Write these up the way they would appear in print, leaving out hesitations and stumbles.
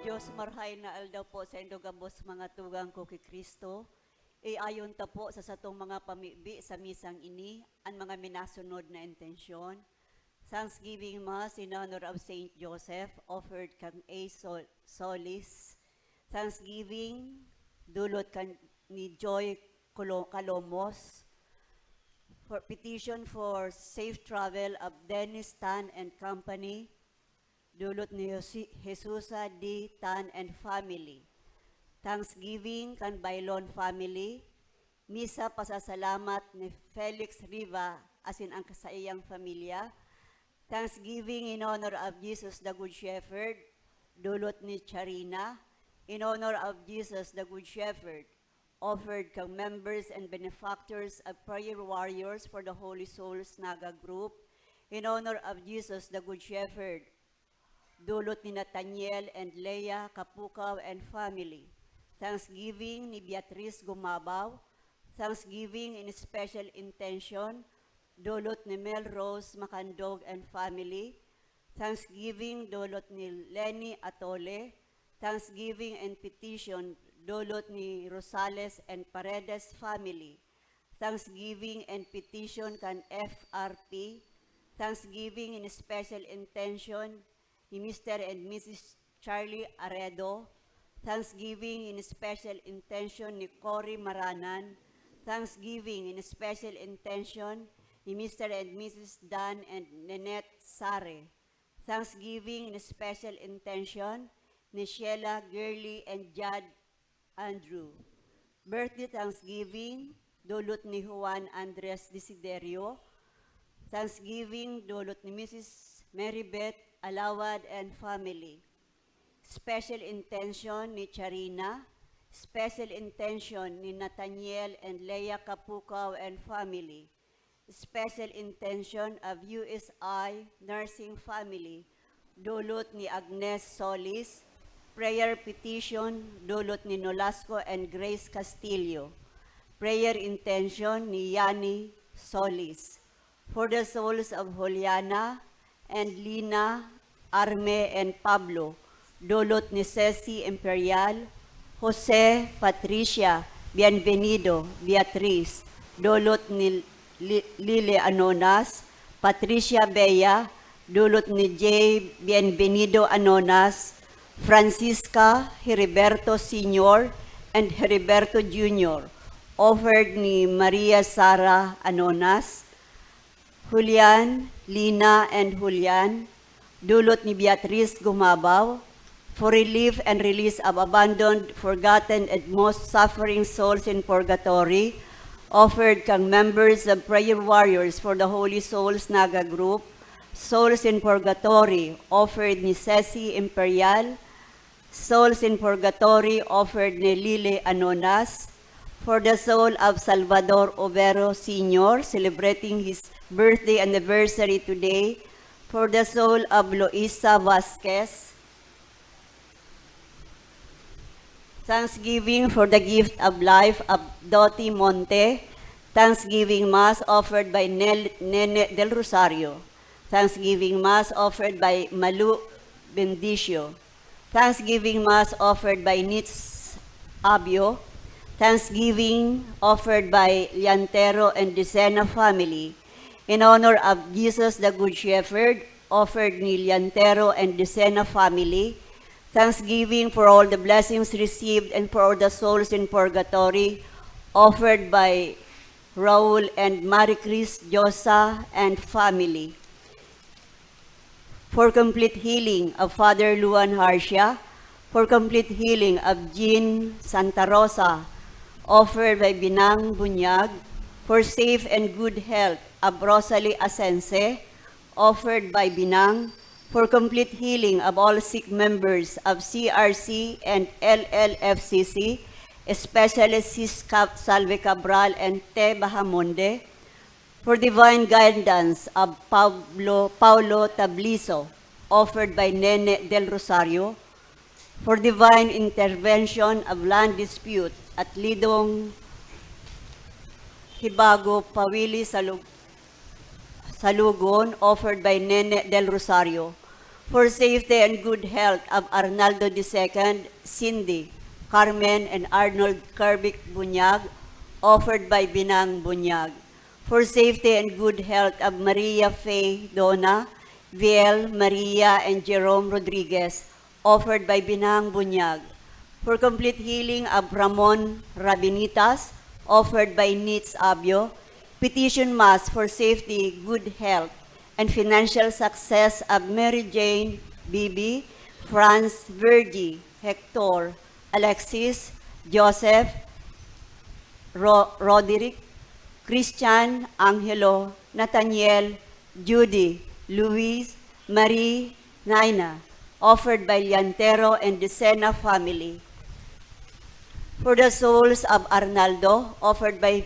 Diyos marhay na aldaw po sa indogabos mga tugang ko kay Kristo. Ayon ta po sa satong mga pamibi sa misang ini, ang mga minasunod na intensyon. Thanksgiving Mass in honor of Saint Joseph, offered kang A. Solis. Thanksgiving, dulot kan ni Joy Calomos. For petition for safe travel of Dennis Tan and Company, dulot ni Jesusa D. Tan and family. Thanksgiving kan Bailon family. Misa pasasalamat ni Felix Riva asin ang kasaiyang pamilya. Thanksgiving in honor of Jesus the Good Shepherd, dulot ni Charina. In honor of Jesus the Good Shepherd, offered kang members and benefactors of Prayer Warriors for the Holy Souls Naga Group. In honor of Jesus the Good Shepherd, dulot ni Nathaniel and Leah Kapukaw and family. Thanksgiving ni Beatrice Gumabaw. Thanksgiving in special intention, dulot ni Melrose Macandog and family. Thanksgiving dulot ni Lenny Atole. Thanksgiving and petition, dulot ni Rosales and Paredes family. Thanksgiving and petition kan FRP. Thanksgiving in special intention ni Mr. and Mrs. Charlie Aredo. Thanksgiving in special intention ni Cory Maranan. Thanksgiving in special intention ni Mr. and Mrs. Dan and Nanette Sare. Thanksgiving in special intention ni Sheila Gurley and Judd Andrew. Birthday Thanksgiving, dulot ni Juan Andres Desiderio. Thanksgiving, dulot ni Mrs. Marybeth Alawad and family. Special intention ni Charina. Special intention ni Nathaniel and Leah Kapukaw and family. Special intention of USI Nursing Family, dulot ni Agnes Solis. Prayer petition, dulot ni Nolasco and Grace Castillo. Prayer intention ni Yani Solis. For the souls of Juliana and Lina, Arme and Pablo, dulot ni Ceci Imperial. Jose, Patricia, Bienvenido, Beatriz, dulot ni Lile Anonas. Patricia Bea, dulot ni J. Bienvenido Anonas. Francisca Heriberto Sr. and Heriberto Jr. offered ni Maria Sara Anonas. Julian, Lina and Julian, dulot ni Beatriz Gumabaw, for relief and release of abandoned, forgotten, and most suffering souls in purgatory, offered kang members of Prayer Warriors for the Holy Souls Naga Group. Souls in Purgatory, offered ni Ceci Imperial. Souls in Purgatory, offered ni Lile Anonas. For the soul of Salvador Overo Sr., celebrating his birthday anniversary today. For the soul of Loisa Vasquez. Thanksgiving for the gift of life of Dottie Monte. Thanksgiving Mass offered by Nene del Rosario. Thanksgiving Mass offered by Malu Bendicio. Thanksgiving Mass offered by Nitz Abio. Thanksgiving offered by Liantero and Decena family. In honor of Jesus the Good Shepherd, offered ni Liantero and Decena family. Thanksgiving for all the blessings received and for all the souls in purgatory, offered by Raul and Marie Chris Josa and family. For complete healing of Father Luan Harsha, for complete healing of Jean Santa Rosa, offered by Binang Bunyag. For safe and good health of Rosalie Asense, offered by Binang. For complete healing of all sick members of CRC and LLFCC, especially Sis Salve Cabral and Te Bahamonde. For divine guidance of Paulo Tabliso, offered by Nene del Rosario. For divine intervention of land dispute at Lidong Hibago Pawili Salugon, offered by Nene del Rosario. For safety and good health of Arnaldo II, Cindy, Carmen, and Arnold Kerbic Bunyag, offered by Binang Bunyag. For safety and good health of Maria Faye Dona, Viel, Maria, and Jerome Rodriguez, offered by Binang Bunyag. For complete healing of Ramon Rabinitas, offered by Nitz Abio. Petition Mass for safety, good health, and financial success of Mary Jane, Bibi, Franz, Virgie, Hector, Alexis, Joseph, Roderick, Christian, Angelo, Nathaniel, Judy, Luis, Marie, Naina, offered by Liantero and the Sena family. For the souls of Arnaldo, offered by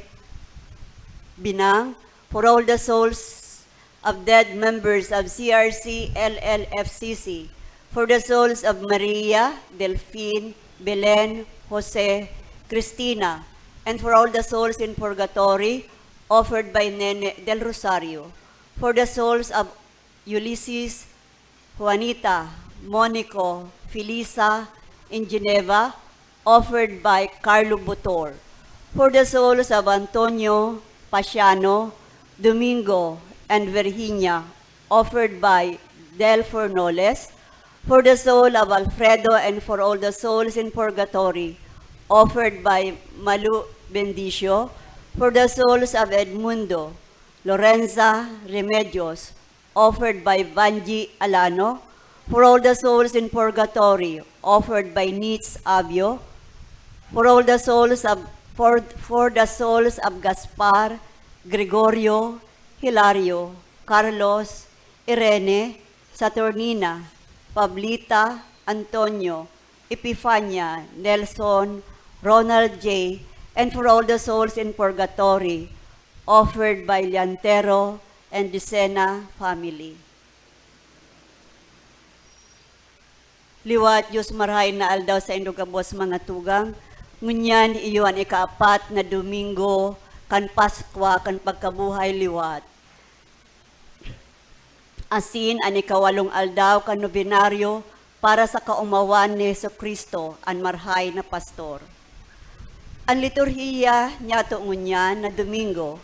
Binang, for all the souls of dead members of CRC LLFCC, for the souls of Maria, Delphine, Belen, Jose, Cristina, and for all the souls in purgatory, offered by Nene del Rosario, for the souls of Ulysses, Juanita, Monico, Felisa, in Geneva, offered by Carlo Butor, for the souls of Antonio, Pasiano, Domingo, and Virginia, offered by Del Fornoles, for the soul of Alfredo and for all the souls in purgatory, offered by Malu Bendicio, for the souls of Edmundo, Lorenza Remedios, offered by Vanji Alano, for all the souls in purgatory, offered by Nitz Abio, for all the souls of for the souls of Gaspar, Gregorio, Hilario, Carlos, Irene, Saturnina, Pablita, Antonio, Epifania, Nelson, Ronald J., and for all the souls in purgatory, offered by Liantero and the Sena family. Liwat Diyos marahay na aldaw sa indugabos mga tugang, ngunyan iyon ikaapat na Domingo, kan Paskwa, kan pagkabuhay liwat. Asin an ikawalong aldaw kan nobinaryo para sa kaumawan ni Jesucristo, an marhay na pastor. Ang liturhiya niya ngunyan na Domingo,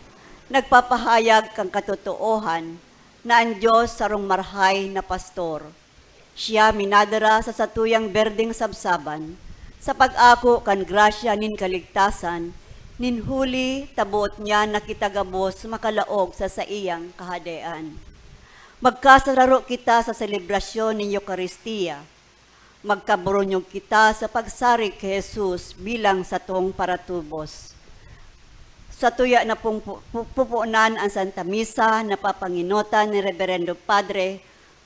nagpapahayag kang katotoohan na ang Diyos sarong marhay na pastor. Siya minadara sa satuyang berdeng sabsaban, sa pag-ako kan grasya nin kaligtasan, nin huli tabuot niya nakitagabos makalaog sa iyang kahadean. Magkasararo kita sa selebrasyon ni Eucharistia. Magkabronyog kita sa pagsari kay Jesus bilang satong paratubos. Sa tuya na pong pupunan ang Santa Misa na papanginutan ni Reverendo Padre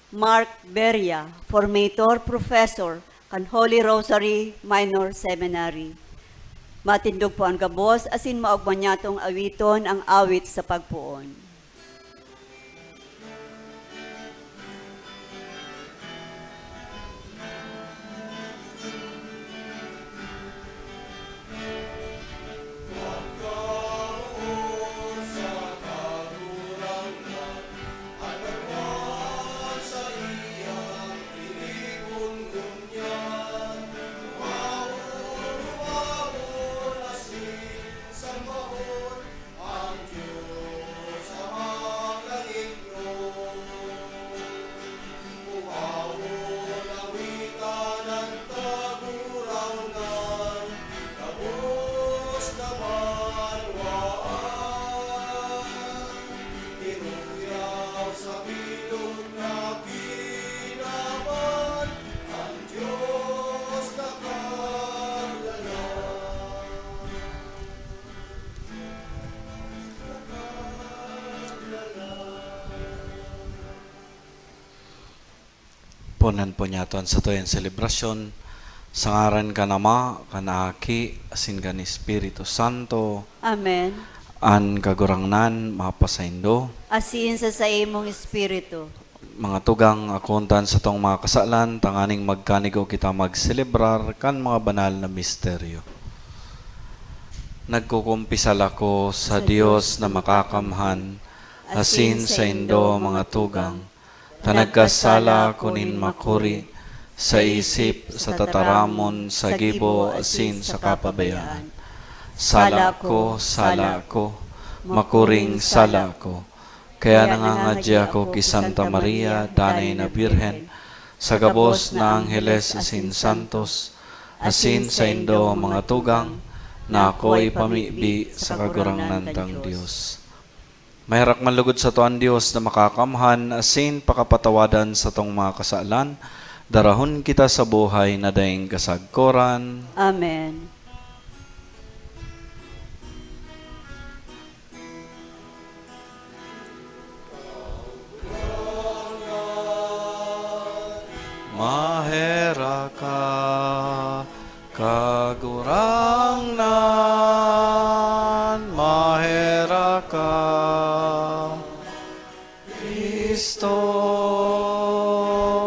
Mark Beria, Formator Professor kan Holy Rosary Minor Seminary. Matindog po ang gabos, asin maugman niyatong awiton ang awit sa pagpuon. Punan po niyaton sa tuyan selebrasyon, sa ngaran ka nama, kanaki, asin ka ni Espiritu Santo, Amen. an kagurangnan, mapasaindo, Asin sa imong espiritu. mga tugang akuntan sa tong mga kasalan, tanganing magkanigo kita magselebrar kan mga banal na misteryo. Nagkukumpisal ako sa Diyos na makakamhan, asin sa indo mga tugang, tanagkasala kunin makuri, sa isip, sa tataramon, sa gibo, asin sa kapabayaan. Sala ko, makuring sala ko. Kaya nangangadya ko ki Santa Maria, Danay na Birhen, sa gabos na Angheles asin Santos, asin sa Indo ang mga tugang, na ako'y pamibi sa kagurangnan tang Diyos. Mahirak manlugod sa tuan Diyos na makakamhan, asin pakapatawadan sa tong mga kasalan, darahon kita sa buhay na daing kasagkoran. Amen. Mahera ka, kagurangnan, mahera ka, Kristo,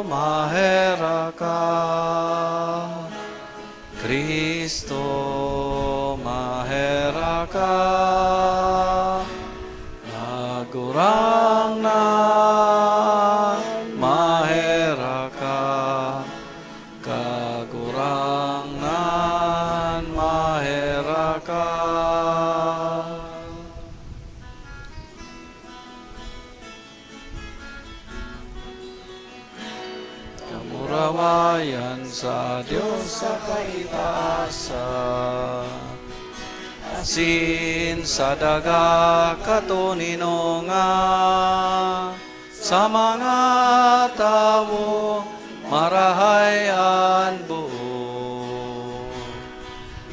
mahera ka, Kristo, mahera ka, kagurangnan, mahera ka, kagurangnan, mahera ka. Kamurawayan sa Diyos sa kaitaasan, asin sa daga katuninongan, sa mga tao marahayan buo.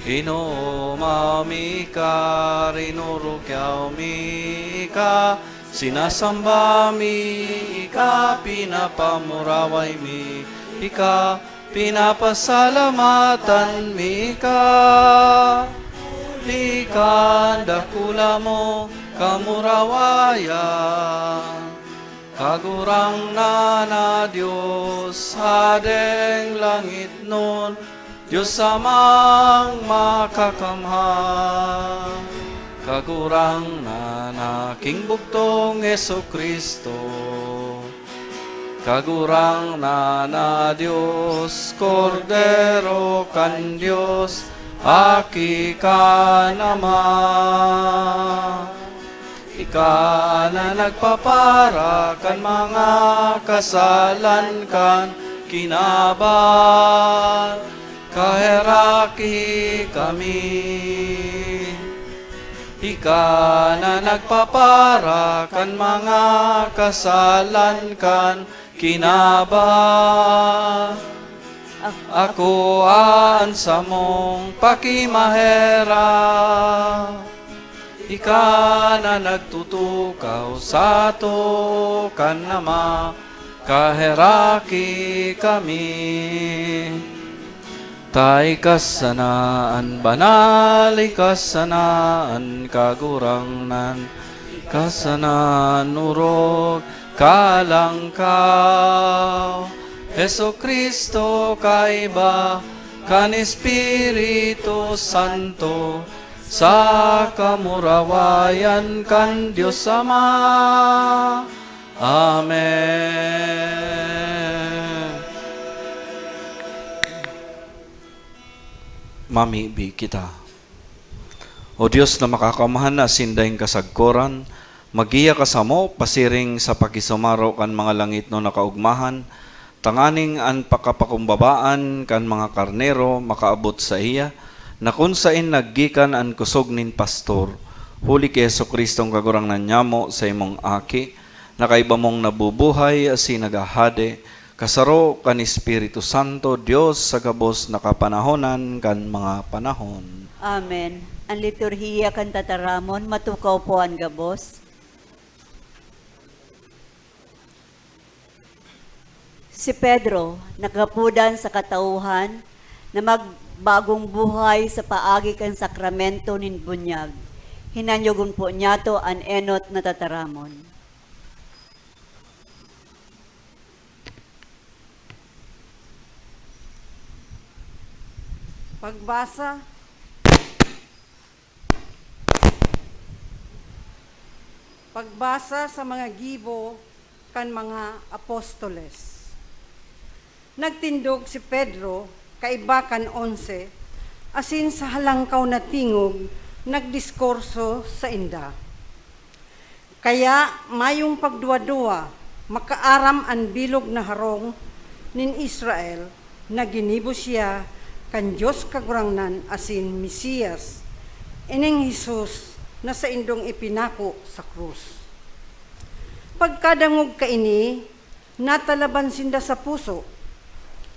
Inomami ka, rinurukyaw mi ka, sinasamba mi ka, pinapamuraway mi ka, pinapasalamatan mi ka. Di ka dakula mo kamurawayan, kagurang na Diyos, hadeng langit nun, Diyos amang makakamhan. Kagurang na king buktong Heso Kristo, kagurang na Diyos, Kordero kan Diyos, aki ka naman. Ika na nagpapara kan mga kasalan kan kinaban, kaheraki kami. Ika na nagpapara kan mga kasalan kan kinaban, ako an sa mong pakimahera. Ika na nagtutukaw sa to kan nama, kaheraki kami. Tay kasanaan banal, kasanaan kagurangnan, kasanaan urog kalangkaw. Heso Kristo kaiba kan Espiritu Santo, sa kamurawayan kan Diyos Ama. Amen. Mamibi kita. O Diyos na makakamahan na sindayng kasagkoran, magiya ka sa mo, pasiring sa pakisumaro kan mga langit no nakaugmahan, tanganing an pakapakumbabaan kan mga karnero makaabot sa iya, na kung sain naggikan an kusog nin pastor, huli kay Yesu Kristong kagurangnan nyamo sa imong aki, na kaiba mong nabubuhay asin nagahade, kasaro kan Espiritu Santo, Dios sa gabos nakapanahonan kan mga panahon. Amen. Ang liturhiya kan tataramon, matukaw po ang gabos. Si Pedro, nakapudan sa katauhan, na magbagong buhay sa paagi kan sakramento nin bunyag. Hinanyogon po niya to an enot na tataramon. Pagbasa sa mga gibo kan mga apostoles. Nagtindog si Pedro, kaibakan 11, asin sa halangkaw na tingog, nagdiskurso sa inda. Kaya mayong pagduwa-duwa, makaaram an bilog na harong nin Israel, na ginibo siya kan Diyos kagurangnan asin Mesiyas, ining Jesus na sa indong ipinako sa krus. Pagkadangog kaini, natalaban sinda sa puso,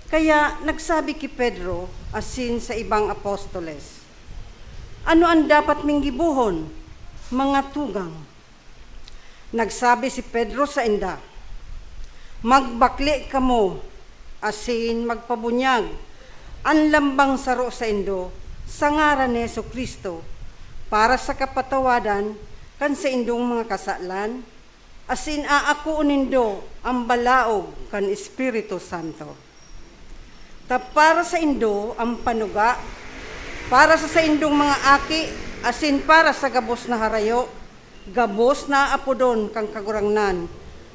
kaya nagsabi ki Pedro asin sa ibang apostoles, ano ang dapat ming gibuhon, mga tugang? Nagsabi si Pedro sa inda, magbakli kamo, asin magpabunyag, ang lambang saro sa indo, sa ngaran ni Jesucristo, para sa kapatawadan, kan sa indong mga kasalan, asin aako nindo ang balaog kan Espiritu Santo. Para sa indo ang panuga, para sa indong mga aki, asin para sa gabos na harayo, gabos na apodon kang kagurangnan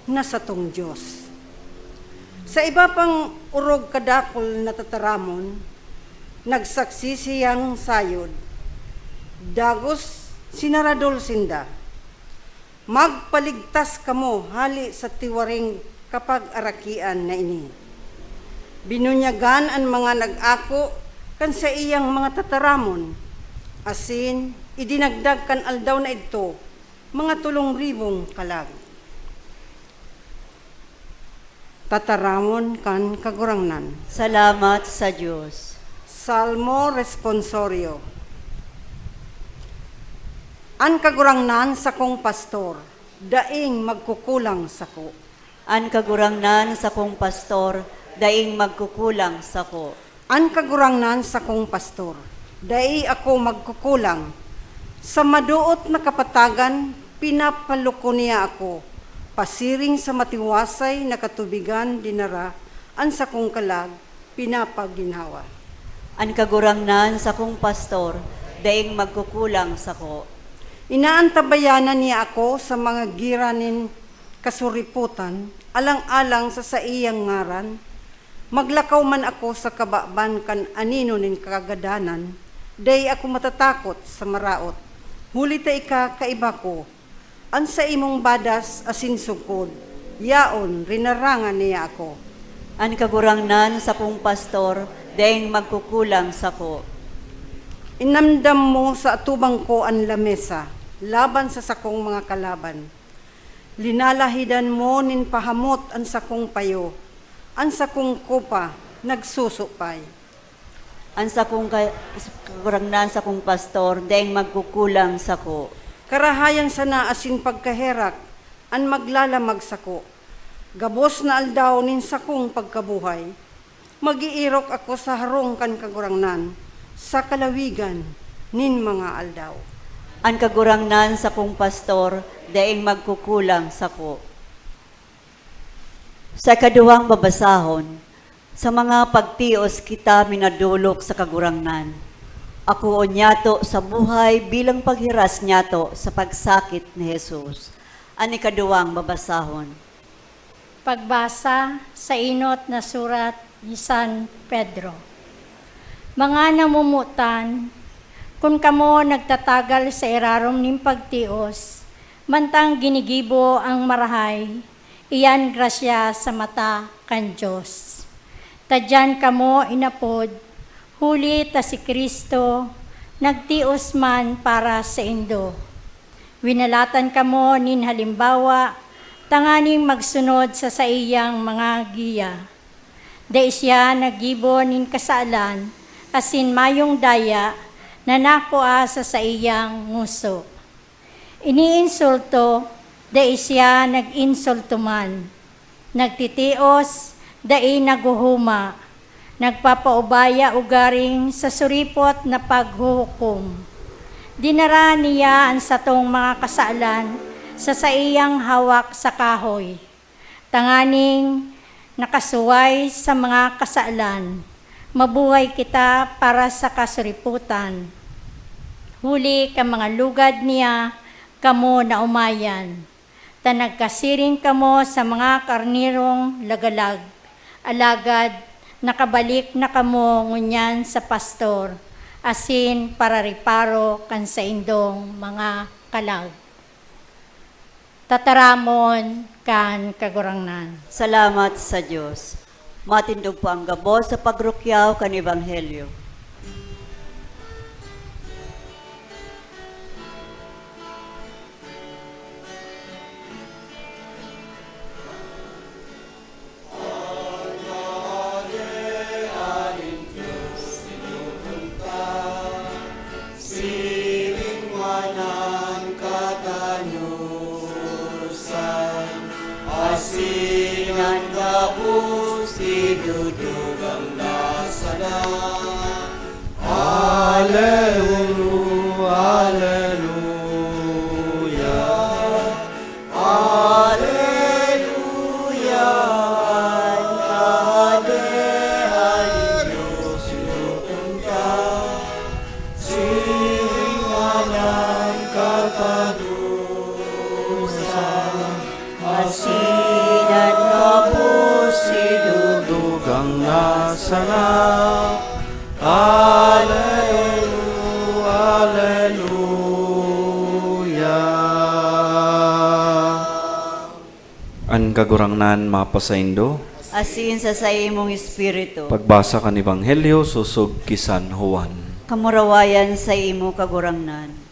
na satong Diyos. Sa iba pang urog kadakol na tataramon, nagsaksi siyang sayod, dagos sinaradol sinda. Magpaligtas kamo hali sa tiwaring kapag arakian na ini. Binunyagan ang mga nag-ako kan sa iyang mga tataramon, asin idinagdag kan aldaw na ito, mga 3,000 kalag. Tataramon kan kagurangnan. Salamat sa Diyos. Salmo responsorio. An kagurangnan sa kong pastor, daing magkukulang sako. An kagurangnan sa kong pastor, daing magkukulang sako. An kagurangnan sa kong pastor, dai ako magkukulang. Sa maduot na kapatagan, pinapaluko niya ako. Pasiring sa matiwasay na katubigan dinara, an sa kong kalag, pinapaginhawa. An kagurangnan sa kong pastor, daing magkukulang sako. Inaantabayanan niya ako sa mga giranin kasuriputan, alang-alang sa iyang ngaran. Maglakaw man ako sa kababan kan anino nin kagadanan, day ako matatakot sa maraot. Huli ta ika kaiba ko, an sa imong badas asin sukod, yaon rinarangan niya ako. An kagurangnan sa kong pastor, daing magkukulang sako. Inamdam mo sa atubang ko ang lamesa, laban sa sakong mga kalaban. Linalahidan mo nin pahamot ang sakong payo, ang sakong kupa nagsusupay. An sa kong kagurangnan sa kong pastor, daing magkukulang sako. Karahayan sana asin pagkaherak, an maglalamag sako. Gabos na aldaw nin sakong pagkabuhay, magiirok ako sa harong kan kagurangnan, sa kalawigan nin mga aldaw. An kagurangnan sa kong pastor, daing magkukulang sako. Sa kaduwang babasahon, sa mga pagtios kita minadulok sa kagurangnan. Ako onyato sa buhay bilang paghiras nyato sa pagsakit ni Jesus. An ikaduwang babasahon. Pagbasa sa inot na surat ni San Pedro. Mga namumutan, kung kamo nagtatagal sa irarom ning pagtios, mantang ginigibo ang marahay, iyan grasya sa mata kan Diyos. Tadyan kamo inapod, huli ta si Kristo, nagtios man para sa indo. Winalatan kamo nin halimbawa, tanganing magsunod sa iyang mga giya. Dahil siya nagibo nin kasalan, asin mayong daya, na nakuha sa iyang nguso. Iniinsulto, dahil siya nag-insulto man. Nagtitios, dahil naguhuma. Nagpapaubaya ugaring sa suripot na paghuhukom. Dinara niya ang satong mga kasalan sa iyang hawak sa kahoy. Tanganing nakasuway sa mga kasalan. Mabuhay kita para sa kasuriputan. Huli ka mga lugad niya, kamo na umayan. ta nagkasiring kamo sa mga karnirong lagalag. Alagad, nakabalik na kamo ngunyan sa pastor, asin para riparo kan sa indong mga kalag. Tataramon kan kagurangnan. Salamat sa Diyos. Matindog po ang gabos sa pagrukyaw kan Ebanghelyo. Asinan gabus didudugang nasana. Hallelujah, hallelujah. Hallelujah. Kahadehan Diyos sinutong ka. Siring manang katanusan. Asinan gabus Dugang nasana. Hallelujah, hallelujah. An kagurangnan mapasaindo, asin sa imong espiritu. pagbasa kan Ebanghelyo susog kisan Juan. Kamurawayan sa imo kagurangnan.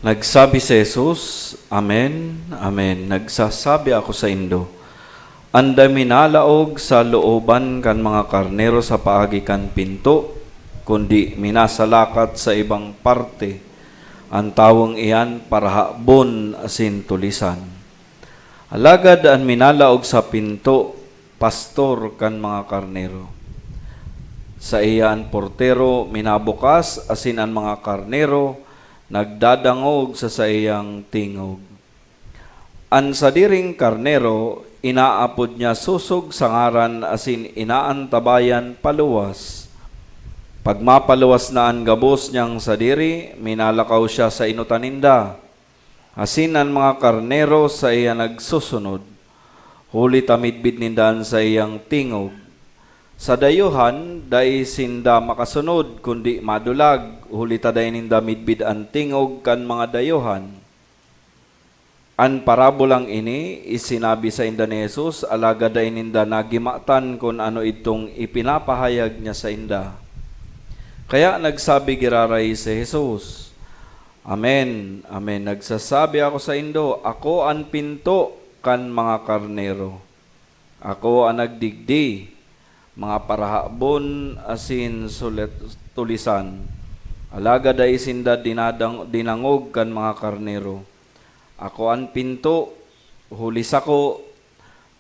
Nagsabi si Jesus, Amen, Amen. Nagsasabi ako sa indo, anda minalaog sa looban kan mga karnero sa paagi kan pinto, kundi minasalakat sa ibang parte. Ang tawang iyan para habon asin tulisan. Alagad ang minalaog sa pinto, pastor kan mga karnero. Sa iyan portero minabukas asin ang mga karnero nagdadangog sa iyang tingog. An sadiring karnero, inaapod niya susog sa ngaran asin inaantabayan paluwas. Pag mapaluwas na ang gabos niyang sadiri, minalakaw siya sa inutaninda. Asin ang mga karnero sa iya nagsusunod. Huli tamidbid nindan sa iyang tingog. Sa dayuhan, dai sinda makasunod, kundi madulag, huli taday ninda midbid ang tingog kan mga dayuhan. An parabolang ini, isinabi sa inda ni Jesus, alaga day ninda nagimatan kung ano itong ipinapahayag niya sa inda. Kaya nagsabi giraray si Jesus, Amen, Amen. Nagsasabi ako sa indo, ako ang pinto kan mga karnero. Ako ang nagdigdi, mga parahabon asin sulet tulisan. Alaga da isinda dinangog kan mga karnero. Ako ang pinto, hulis ako,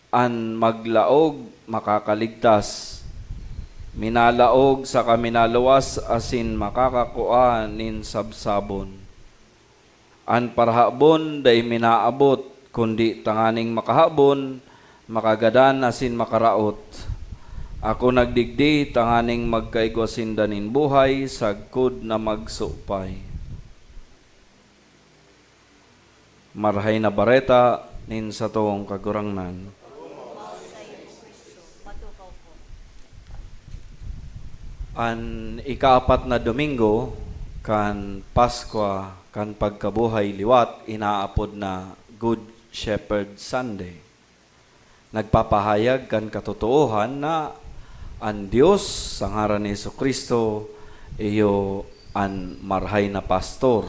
an maglaog, makakaligtas. Minalaog sa kaminaluwas asin makakakua nin sabsabon. An parahabon day minaabot, kundi tanganing makahabon, makagadan asin makaraot. Ako nagdigdi, tanganing magkaigwasinda nin buhay, sagkod na magsupay. Marhay na bareta, nin sa toong kagurangnan. An ikaapat na Domingo, kan Paskwa, kan pagkabuhay liwat, inaapod na Good Shepherd Sunday. Nagpapahayag kan katotohan na ang Diyos sa ngaran ni Jesucristo iyo ang marhay na pastor.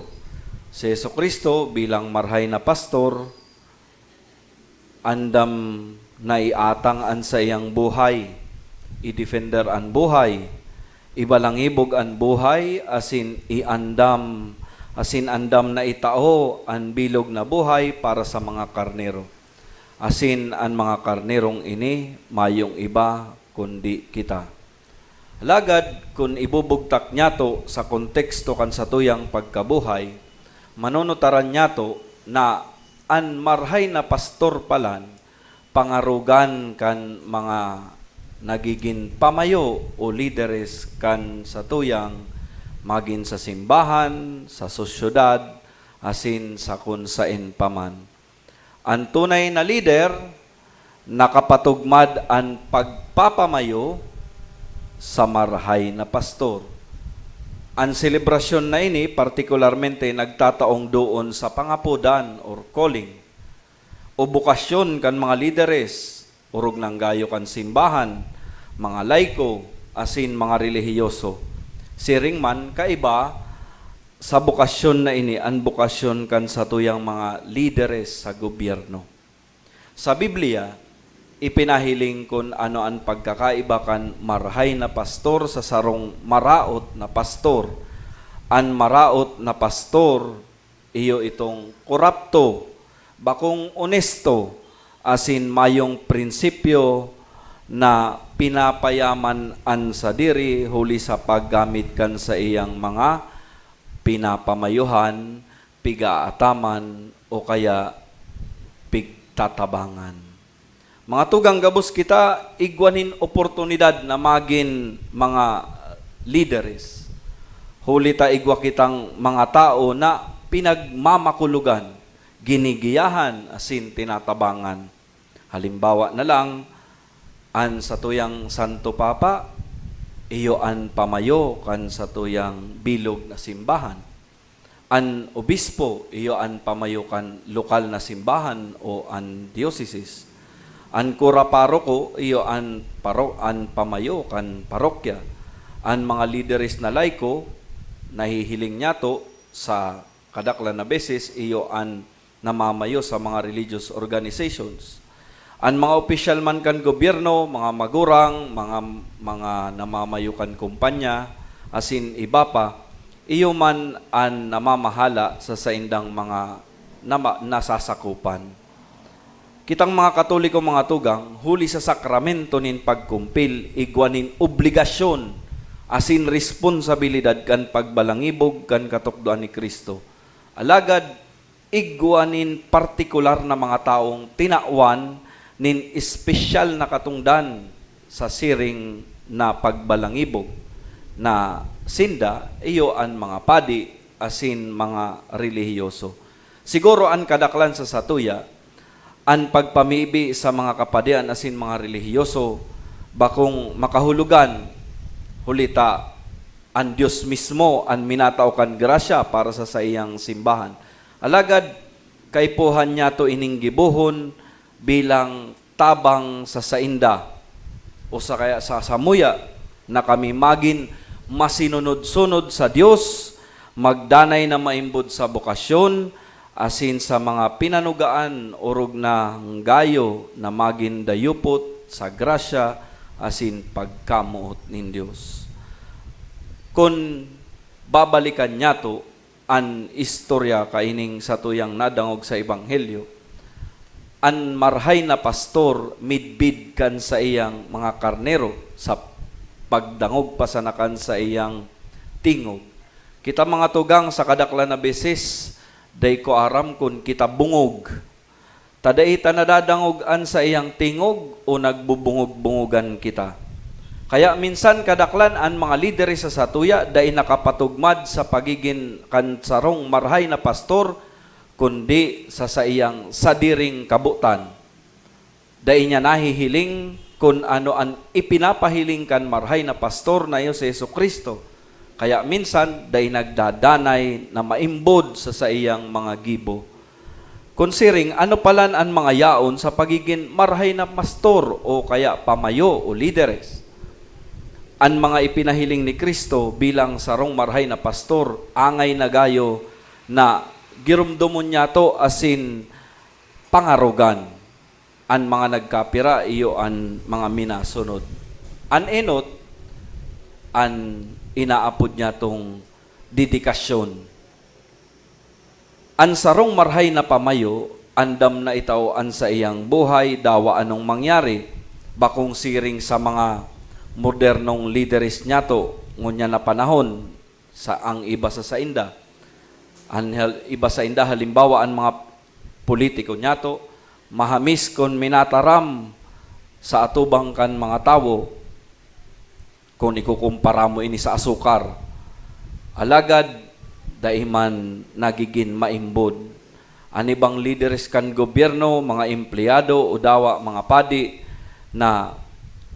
Si Jesucristo bilang marhay na pastor andam na iatang an sa iyang buhay, i-defender ang buhay, ibalangibog ang buhay asin iandam asin andam na itao ang bilog na buhay para sa mga karnero. Asin ang mga karnerong ini mayong iba kundi kita. Lagad kung ibubugtak nyato sa konteksto kan sa tuyang pagkabuhay, manunutaran nyato na an marhay na pastor palan pangarugan kan mga nagiging pamayo o lideres kan sa tuyang magin sa simbahan, sa sosyudad, asin sa kun sain paman. Ang tunay na leader, nakapatugmad ang pagpapamayo sa marhay na pastor. Ang selebrasyon na ini, partikularmente, nagtataong doon sa pangapudan or calling o bukasyon kan mga lideres, urog ng gayo kan simbahan, mga laiko, asin mga relihiyoso. Siring man, kaiba, sa bukasyon na ini, ang bukasyon kan sa tuyang mga lideres sa gobyerno. Sa Biblia, ipinahiling kung ano ang pagkakaiba kan marhay na pastor sa sarong maraot na pastor. Ang maraot na pastor, iyo itong korapto, bakong honesto, asin mayong prinsipyo na pinapayaman an sa diri huli sa paggamit kan sa iyang mga pinapamayuhan, pigaataman, o kaya pigtatabangan. Mga tugang gabos kita, igwanin oportunidad na magin mga leaders. Huli ta igwa kitang mga tao na pinagmamakulugan, ginigiyahan, asin tinatabangan. Halimbawa na lang, an sa tuyang Santo Papa, iyo an pamayo kan sa tuyang bilog na simbahan. An obispo, iyo an pamayo kan lokal na simbahan o an diocese. An kura paroko, iyo an pamayo kan parokya. An mga lideres na laiko, nahihiling niya to sa kadaklan na beses, iyo an namamayo sa mga religious organizations. Ang mga opisyal man kan gobyerno, mga magurang, mga namamayo kan kumpanya, asin iba pa, iyo man ang namamahala sa saindang mga nasasakupan. Kitang mga Katoliko mga tugang, huli sa sakramento nin pagkumpil, igwanin obligasyon, asin responsibilidad kan pagbalangibog kan katukdoan ni Kristo. Alagad, igwanin partikular na mga taong tinawan nin espesyal na katungdan sa siring na pagbalangibog na sinda, iyo ang mga padi, asin mga relihiyoso. Siguro ang kadaklan sa satuya, ang pagpamibi sa mga kapadian asin mga relihiyoso, bakong makahulugan, hulita, ang Diyos mismo ang minataukan grasya para sa iyang simbahan. Alagad, kaipuhan niya to ining gibuhon bilang tabang sa sainda o sa kaya sa samuya na kami magin masinunod-sunod sa Dios, magdanay na maimbod sa bokasyon, asin sa mga pinanugaan orog na gayo na magin dayupot sa grasya, asin pagkamuot nin Dios. Kung babalikan niya to, an istorya kaining sa tuyang nadangog sa Ebanghelyo, an marhay na pastor midbid kan sa iyang mga karnero sa pagdangog pasanakan sa iyang tingog. Kita mga tugang sa kadaklan na beses, day ko aram kun kita bungog. Taday ta nadadangogan sa iyang tingog o nagbubungog-bungogan kita. Kaya minsan kadaklan ang mga lideres sa satuya day nakapatugmad sa pagiging kansarong marhay na pastor kundi sa iyang sadiring kabutan. Day niya nahihiling kung ano ang ipinapahiling kan marhay na pastor na iyo si Jesucristo. Kaya minsan day nagdadanay na maimbod sa iyang mga gibo. Considering ano palan ang mga yaon sa pagiging marhay na pastor o kaya pamayo o lideres. Ang mga ipinahiling ni Kristo bilang sarong marhay na pastor, angay na gayo na girumdomon niya to asin pangarugan. Ang mga nagkapira, iyo ang mga minasunod. An enot, an inaapod niya tong dedikasyon. An sarong marhay na pamayo, andam na itaw an sa iyang buhay, dawa anong mangyari, bakong siring sa mga modernong lideres niya to, ngunya na panahon, sa ang iba sa sainda. Ang iba sa inda, halimbawa, ang mga politiko niya to, mahamis kon minataram sa atubang kan mga tao, kung ikukumpara mo ini sa asukar. Alagad, daiman nagiging maimbod. Ani bang leaders kan gobyerno, mga empleyado, o dawa mga padi, na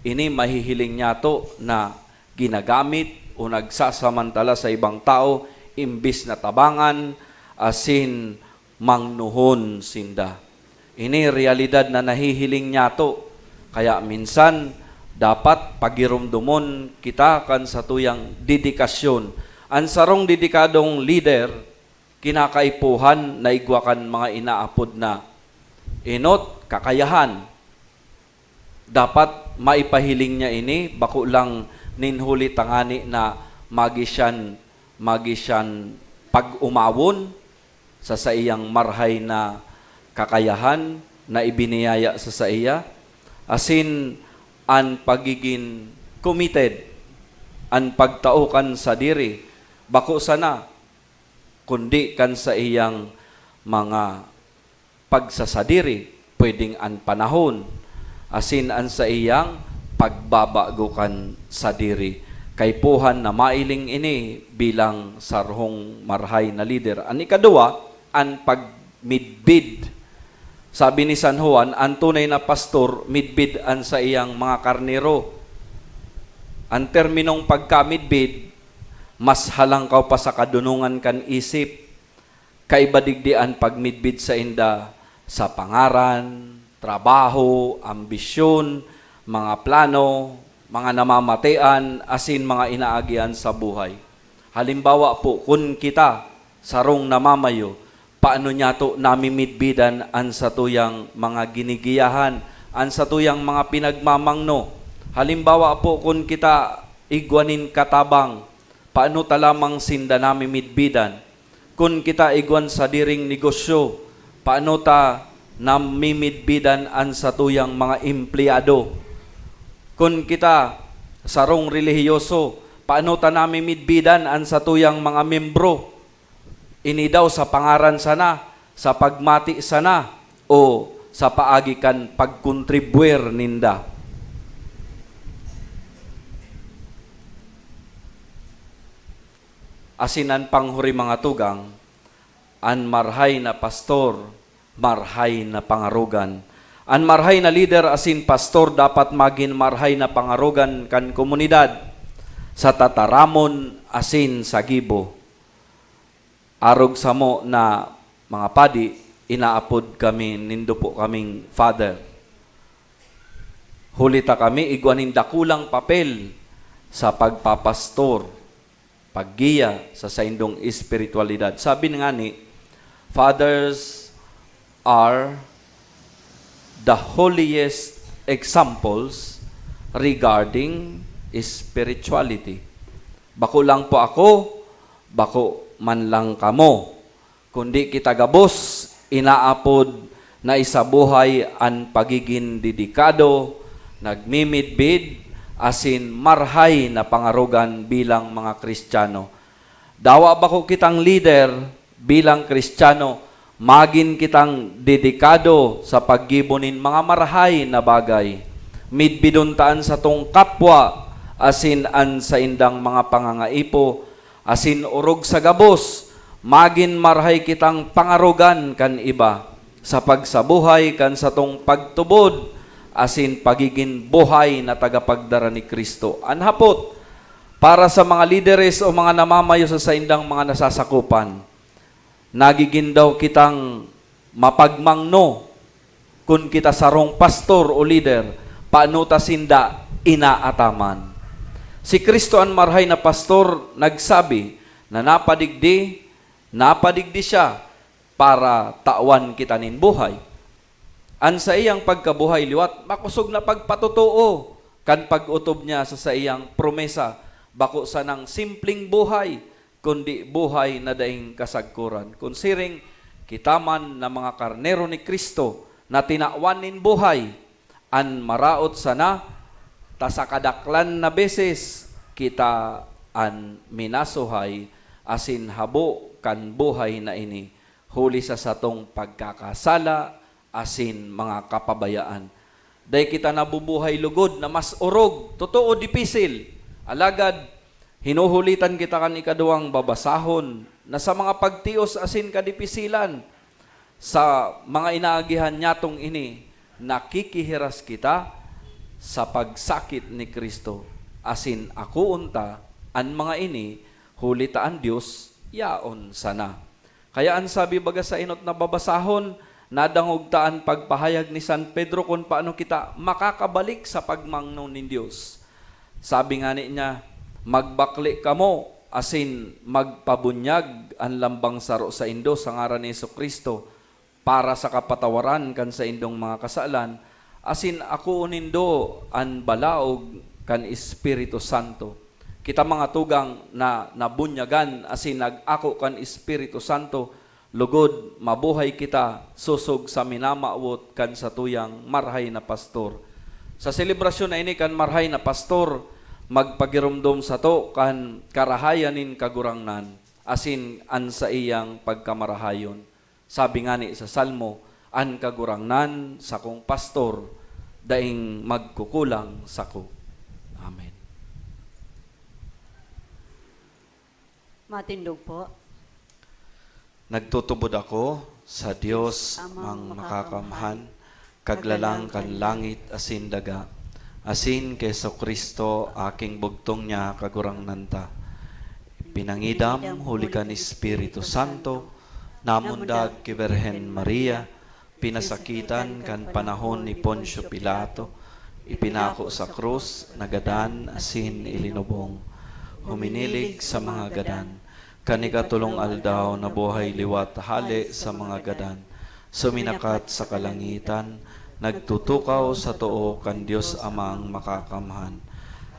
ini mahihiling niya to na ginagamit o nagsasamantala sa ibang tao, imbis na tabangan, asin mangnuhon sinda. Ini realidad na nahihiling niya to. Kaya minsan, dapat pagirumdumon kita kan sa tuyang dedikasyon. Ang sarong dedikadong leader, kinakaipuhan na igwakan mga inaapod na inot, kakayahan. Dapat maipahiling niya ini, bako lang ninhuli tangani na magisyan pag-umawon sa iyang marhay na kakayahan na ibiniyaya sa iya. Asin, ang pagiging committed, ang pagtaukan sa diri, bako sana, kundi kan sa iyang mga pagsasadiri, pwedeng ang panahon, asin ang sa iyang pagbabagukan sa diri. Kay puhan na mailing ini bilang sarhong marhay na leader. Ang ikadua, ang pagmidbid. Sabi ni San Juan, ang tunay na pastor, midbid ang sa iyang mga karnero. Ang terminong pagkamidbid, mas halangkaw pa sa kadunungan kan isip. Kaibadigdian pagmidbid sa inda sa pangaran, trabaho, ambisyon, mga plano, mga namamatian, asin mga inaagian sa buhay. Halimbawa po, kung kita sarong namamayo, paano niya to namimidbidan ang satuyang mga ginigiyahan, ang satuyang mga pinagmamangno. Halimbawa po, kung kita igwanin katabang, paano talamang sinda namimidbidan? Kung kita igwan sa diring negosyo, paano ta namimidbidan ang satuyang mga empleyado? Kung kita sarong relihiyoso, paano ta namimidbidan ang satuyang mga membro? Ini daw sa pangaran sana, sa pagmati sana, o sa paagikan pagkontribuer ninda. Asinan panghuri mga tugang, an marhay na pastor, marhay na pangarugan. An marhay na leader asin pastor dapat maging marhay na pangarugan kan komunidad sa tataramon asin sa gibo. Arog sa mo na mga padi, inaapod kami, nindo po kaming father. Hulita kami, igwanin dakulang papel sa pagpapastor, paggiya sa saindong espiritualidad. Sabi nga ni, fathers are the holiest examples regarding spirituality. Bako lang po ako, bako man lang kamo. Kundi kita gabos, inaapod na isabuhay ang pagiging dedikado, nagmimidbid, asin marhay na pangarugan bilang mga Kristiyano. Dawa ba ko kitang leader bilang Kristiyano, magin kitang dedikado sa paggibonin mga marhay na bagay. Midbiduntaan sa tong kapwa, asin an sa indang mga pangangaipo, asin urog sa gabos, magin marhay kitang pangarugan kan iba, sa pagsabuhay kan sa tong pagtubod, asin pagiging buhay na tagapagdara ni Kristo. Anhapot, para sa mga lideres o mga namamayo sa saindang mga nasasakupan, nagiging daw kitang mapagmangno kung kita sarong pastor o leader, paano ta sinda inaataman. Si Kristo ang marhay na pastor nagsabi na napadigdi siya para tawan kita nin buhay. An sa iyang pagkabuhay liwat, makusog na pagpatutuo kan pag-utob niya sa iyang promesa, bako sa nang simpleng buhay, kundi buhay na daing kasagkuran. Kunsiring kitaman na mga karnero ni Kristo na tinawanin buhay, an maraot sana, tasakadaklan na beses, kita an minasuhay, asin habo kan buhay na ini, huli sa satong pagkakasala, asin mga kapabayaan. Dahil kita nabubuhay lugod na mas orog, totoo dipisil, alagad, hinuhulitan kita kan ikaduang babasahon, na sa mga pagtios asin kadipisilan, sa mga inaagihan nyatong ini, nakikihiras kita sa pagsakit ni Kristo. Asin ako unta, an mga ini, hulitaan Diyos, yaon sana. Kaya ang sabi baga sa inot na babasahon, nadangogtaan pagpahayag ni San Pedro kung paano kita makakabalik sa pagmangno ni Diyos. Sabi nga niya, magbakli kamo, asin magpabunyag ang lambang saro sa indo sa ngaran ni Jesucristo para sa kapatawaran kan sa indong mga kasalan, asin ako unindo ang balaog kan Espiritu Santo. Kita mga tugang na nabunyagan asin nag-ako kan Espiritu Santo, lugod mabuhay kita susog sa minamaawot kan sa tuyang marhay na pastor. Sa selebrasyon na ini kan marhay na pastor, magpagirumdom sa to kan karahayanin kagurangnan asin an sa iyang pagkamarahayon. Sabi nga ni sa Salmo, an kagurangnan sa kong pastor daing magkukulang sako. Amen. Matindog po. Nagtutubod ako sa Dios ang makakamhan, kaglalang kan langit asin daga, asin kay Kristo aking bugtong niya kagurangnan ta. Pinangidam huli kan Espiritu Santo, namundag ki Birhen Maria, pinasakitan kan panahon ni Poncio Pilato, ipinako sa krus, nagadan asin ilinubong, huminilig sa mga gadan, kanikatulong aldaw na buhay liwat hali sa mga gadan, suminakat sa kalangitan, nagtutukaw sa too kan Diyos amang makakamhan,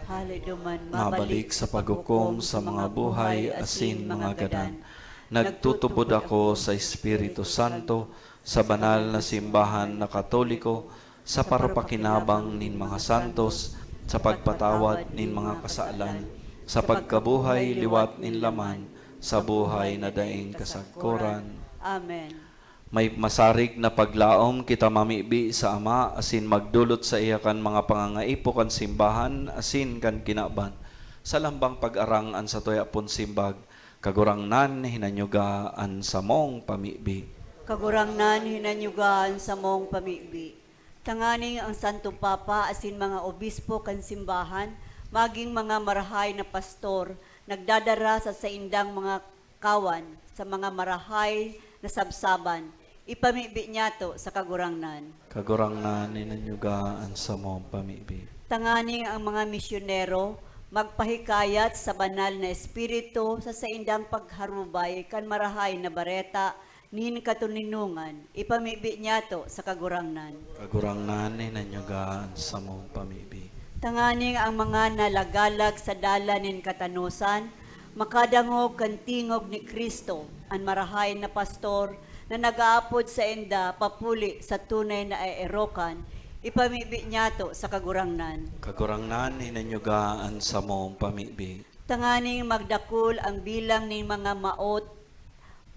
Haliduman mabalik sa paghukom sa mga buhay asin mga gadan. Nagtutubod ako sa Espiritu Santo, sa banal na simbahan na Katoliko, sa parapakinabang nin mga santos, sa pagpatawad nin mga kasalan, sa pagkabuhay liwat nin laman, sa buhay na daing kasagkuran. Amen. May masarig na paglaom kita mamibi sa Ama, asin magdulot sa iya kan mga pangangaipo kan simbahan, asin kan kinaban. Sa lambang pag-arang an sa toya pon simbag, kagurangnan hinanyugaan sa mong pamibi. Kagurangnan hinanyugaan sa mong pamibi. Tanganing ang Santo Papa asin mga obispo kan simbahan, maging mga marahay na pastor, nagdadara sa saindang mga kawan, sa mga marahay na sabsaban, ipamibi niya to sa kagurangnan. Kagurangnan hinanyugaan sa mong pamibi. Tanganing ang mga misyonero, magpahikayat sa banal na espiritu sa saindang pagharubay kan marahay na bareta, nin katuninungan, ipamibi niya to sa kagurangnan. Kagurangnan hinanyugaan sa mong pamibi. Tanganing ang mga nalagalag sa dala nin katanusan, makadangog kan tingog ni Kristo, ang marahay na pastor na nagaapod sa enda papuli sa tunay na aerokan, ipamibi niya to sa kagurangnan. Kagurangnan hinanyugaan sa mong pamibi. Tanganing magdakul ang bilang ning mga maot,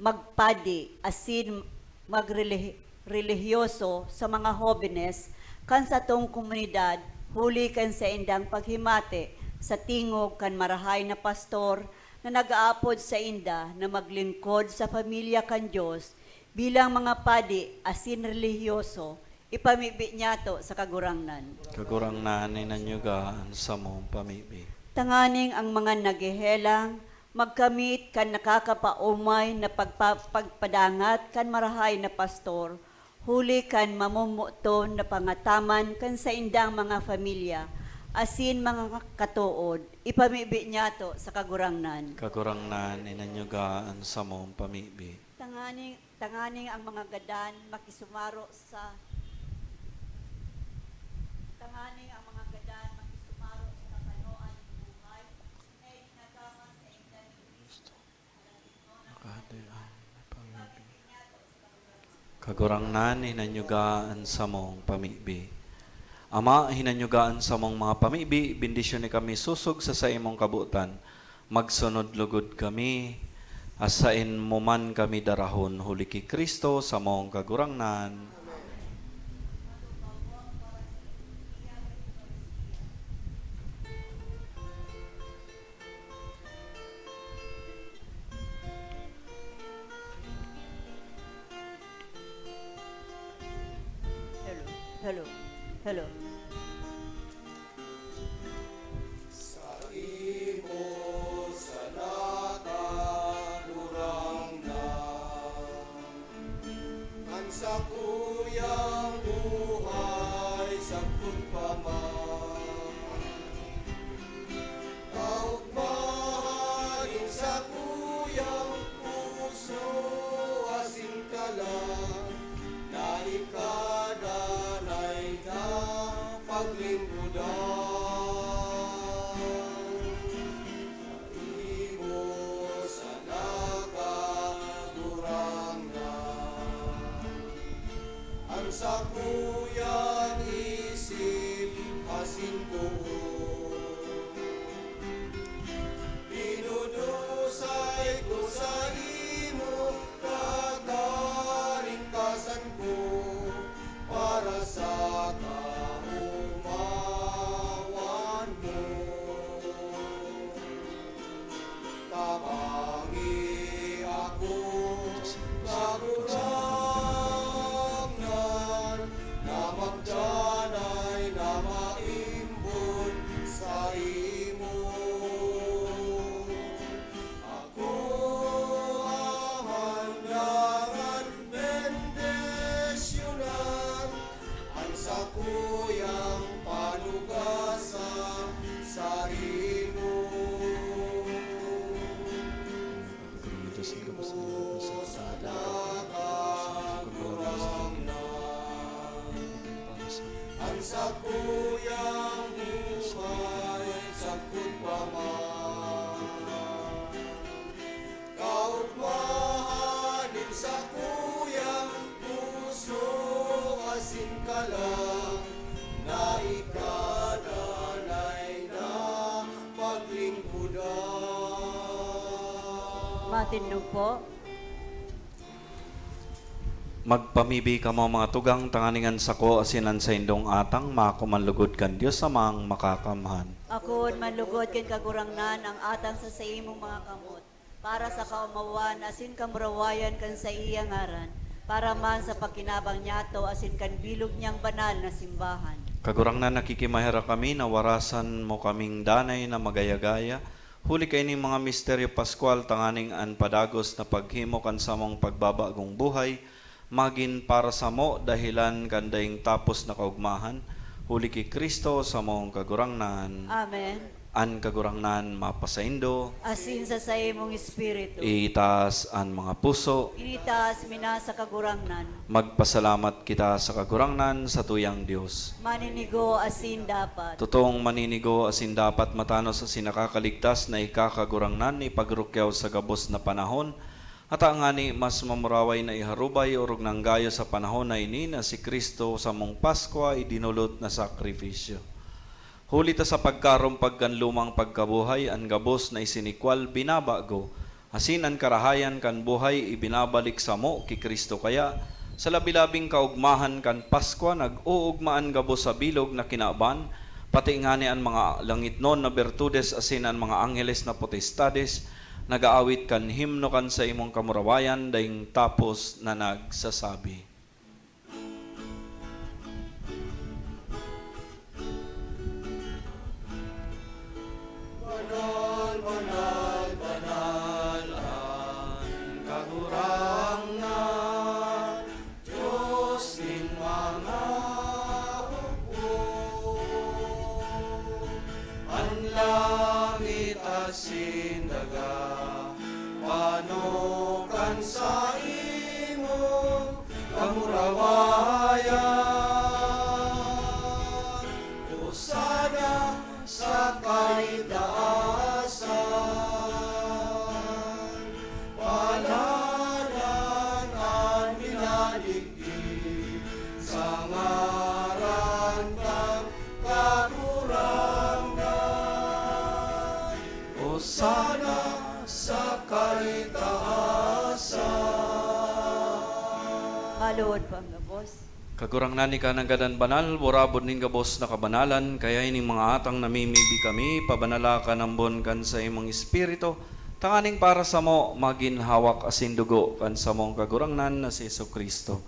magpadi, asin magrelihiyoso sa mga hobenes, kan sa tong komunidad, huli kan sa indang paghimate, sa tingog kan marahay na pastor, na nag-aapod sa inda na maglingkod sa pamilya kan Diyos, bilang mga padi, asin relihiyoso, ipamibi niya to sa kagurangnan. Kagurangnan hinanyugaan sa mong pamibi. Tanganing ang mga nagihelang, magkamit kan nakakapaumay na pagpadangat kan marahay na pastor, huli kan mamumuto na pangataman kan sa indang mga pamilya, asin mga katuod, ipamibi niya to sa kagurangnan. Kagurangnan hinanyugaan sa mong pamibi. Tanganing ang mga gadan makisumaro sa kapanoan ng buhay na itinagaman sa inda ni Kristo. Kagurangnan hinanyugaan sa mong pamibi. Ama, hinanyugaan sa mong mga pamibi, bendisyon ni kami susog sa imong kabutan. Magsunod lugod kami, asain mo man kami darahon, huli ki Kristo sa mong kagurangnan. Hello. Sa kuyang buhay sa kunpaman, kaugmahanin sa kuyang puso asin ka lang, na ikadanay na paglingkudan. Sa imo sa nakadurang sa kuyang isip asin buo, pinudusay ko sa imo katalingkasan ko, para sa kaumawan mo. Tabangi ako kagurangan, na magdanay na maimbon sa imo. Ako amandangan bendesyonan, ang sa kuyang panugasan sa imo. Sa kuyang buhay sa kunpaman, kaugmahanin sa kuyang puso asin ka lang, na ikadanay na paglingkudan. Matindog po. Magpamibi ka mo mga tugang tanganingan sako asinan sa indong atang makumanlugod kan Dios amang makakamhan. Ako manlugod ken kagurangnan ang atang sa imong mga kamot, para sa kaumawan asin kamurawayan kan sa iyang ngaran, para man sa pagkinabang niyato asin kan bilog niyang banal na simbahan. Kagurangnan nakikimahera kami na warasan mo kaming danay na magayagaya. Huli kay ning mga misteryo Pascual tanganing an padagos na paghimo kan samong pagbabagong buhay, magin para sa mo dahilan kandaing tapos na kaugmahan, huli kay Kristo sa mong kagurangnan. Amen. An kagurangnan mapasaindo, Asin sa imong espiritu. itaas an mga puso, Initas mina sa kagurangnan. magpasalamat kita sa kagurangnan sa tuyang Dios. Maninigo asin dapat. Totoong maninigo asin dapat matanos sa sinakakaligtas na ikakagurangnan ipagrukyaw sa gabos na panahon, at ang ani mas mamuraway na iharubay orog ng gayo sa panahon na ini na si Kristo sa mong Paskwa idinulot na sakripisyo. Huli ta sa pagkarom pagkanlumang pagkabuhay, ang gabos na isinikwal binabago, asin ang karahayan kan buhay ibinabalik sa mo ki Kristo kaya, sa labilabing kaugmahan kan Paskwa nag-uugmaan gabos sa bilog na kinaban, pati ngani ang mga langitnon na bertudes asin ang mga angeles na potestades, nagaawit kan himno kan sa imong kamurawayan daing tapos na nagsasabi. Banal, banal, banal ang kagurangan, Diyos ning mga hukbo. Ang langit asin daga, panukan sa imong kamurawayan, usada sa kaitaasan, palanan ang minaligid sa ngaran ng kagurangnan, usada sa kaitaasan. Maluod po ang gabos. Kagurangnan ni ka ng gadan banal, warabod ning gabos na kabanalan, kaya ining mga atang namimibi kami, pabanala ka nambon kan sa imong espiritu, tanganing para sa mo, magin hawak asin dugo kan sa mong kagurangnan na si Jesucristo.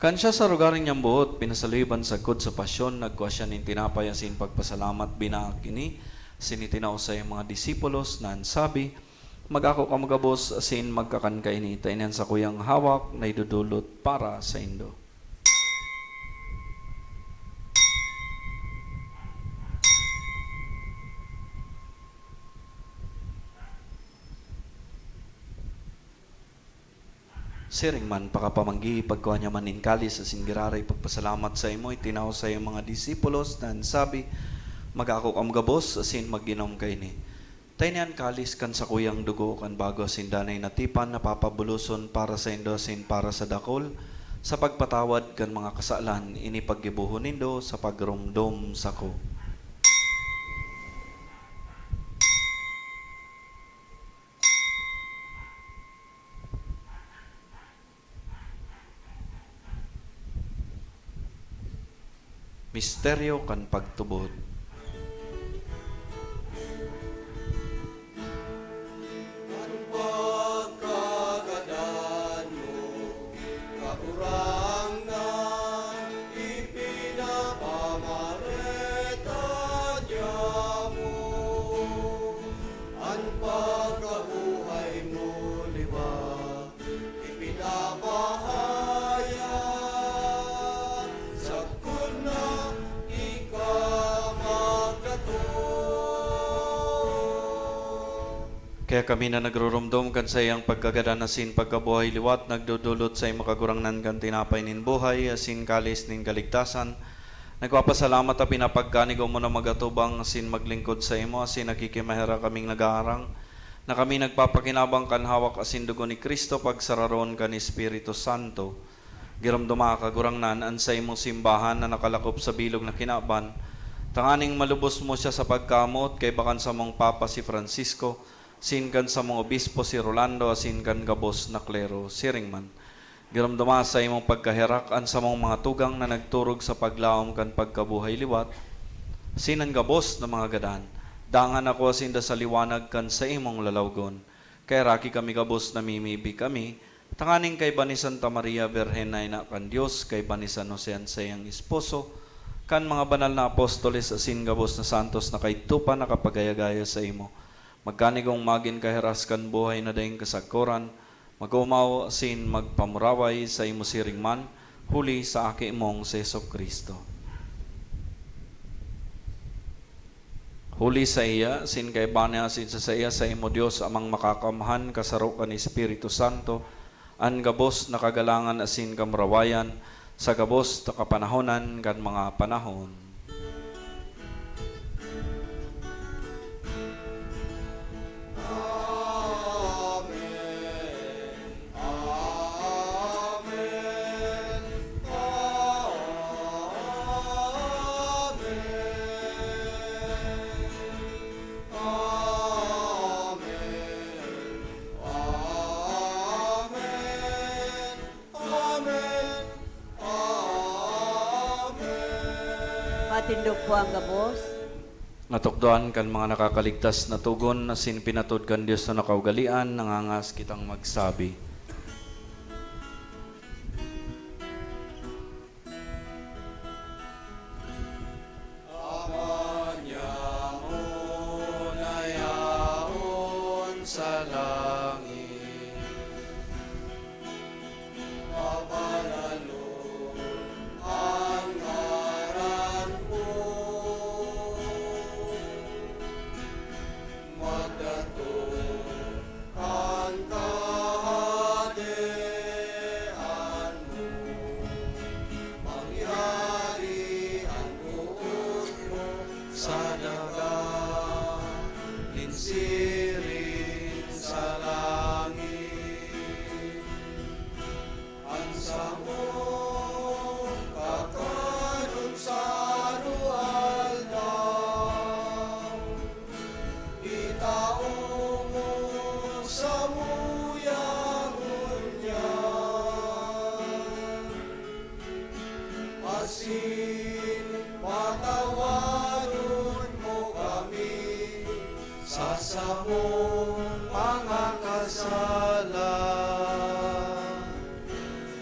Kansya sa rugaring niyang buot, pinasaliban sa kod sa pasyon, nagkuha siya ning tinapay asin pagpasalamat binaak kini, sinitinaw sa iyang mga disipulos na sabi, mag-ako ka magabos asin magkakan ka ini, tainan sa kuyang hawak na idudulot para sa indo. Siring man, pakapamanggi, pagkuha niya man inkalis sa singiraray, pagpasalamat sa imo, itinaw sa iyong mga disipulos na sabi, mag-ako kam gabos, asin mag-inom kay ni. Tainian kalis kan sa kuyang dugo, kan bago asin danay natipan, napapabuluson para sa indo, asin para sa dakol, sa pagpatawad kan mga kasalan, inipaggibuhon nindo sa pagrumdom sa ko. Misteryo kan pagtubod. Ang pagkagadan mo, kaurangan, ipinapamareta niya mo. Ang pagkabuhay mo, liwag, ipinapahaya. Sa kuna, Kaya kami na nagrurumdom kan sa iyang pagkagadan asin pagkabuhay liwat, nagdudulot sa iyong makagurangnan kan tinapay nin buhay, asin kalis nin kaligtasan. Nagpapasalamat at pinapagkanigaw mo na magatubang asin maglingkod sa imo, asin nakikimahera kaming nagaharang, na kami nagpapakinabang kan hawak asin dugo ni Kristo pagsararon kan Espiritu Santo. Giramduma kagurangnan an sa imong simbahan na nakalakop sa bilog na kinaban, tanganing malubos mo siya sa pagkamot kay bakan sa mong Papa si Francisco, sinkan sa mga obispo si Rolando, sinkan gabos na klero siring man. Giramdama sa imong pagkahirak an sa mga tugang na nagturog sa paglaom kan pagkabuhay liwat, sinan gabos na mga gadan. Dangan ako asinda sa liwanag kan sa imong lalawgon. Kay raki kami gabos na mimibi kami, tanganing kay ba ni Santa Maria Virgen na ina kan Dios, kay ba ni San Jose ang sayang esposo, kan mga banal na apostoles asin gabos na santos na kay tupa nakapagayagaya sa imo. Magkanigong magin kahiraskan buhay na dayong kasagkoran, mag-umaw asin magpamuraway sa imo siring man, huli sa aki mong sa Kristo. Huli sa iya, sin kay banya asin sa iya sa imo Dios amang makakamahan kasaro kan Espiritu Santo, an gabos na kagalangan asin kamurawayan, sa gabos na kapanahonan kan mga panahon. Matindog po ang gabos. Natukdoan kan mga nakakaligtas na tugon, asin pinatod kan Dios na nakaugalian, nangangas kitang magsabi. sa langit. Mapanalon ang ngaran mo. Magdato ang kaharian mo. Mangyari ang buot mo sa dagat. Linsirin sa langit. Ang samong kakanon sa rualdaw. Itao mo sa muyangon niya. Asin patawaron mo kami sa samong mga kasala.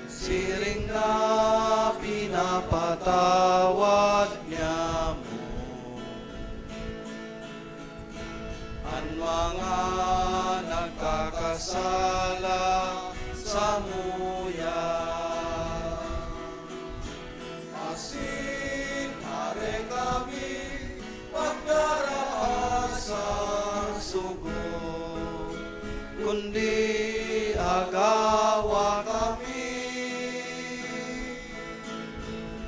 Siring na patawad niya mo. Ang mga nagkakasala sa muya. Asin are kami pagdaraan sa sugo, Kundi agawa kami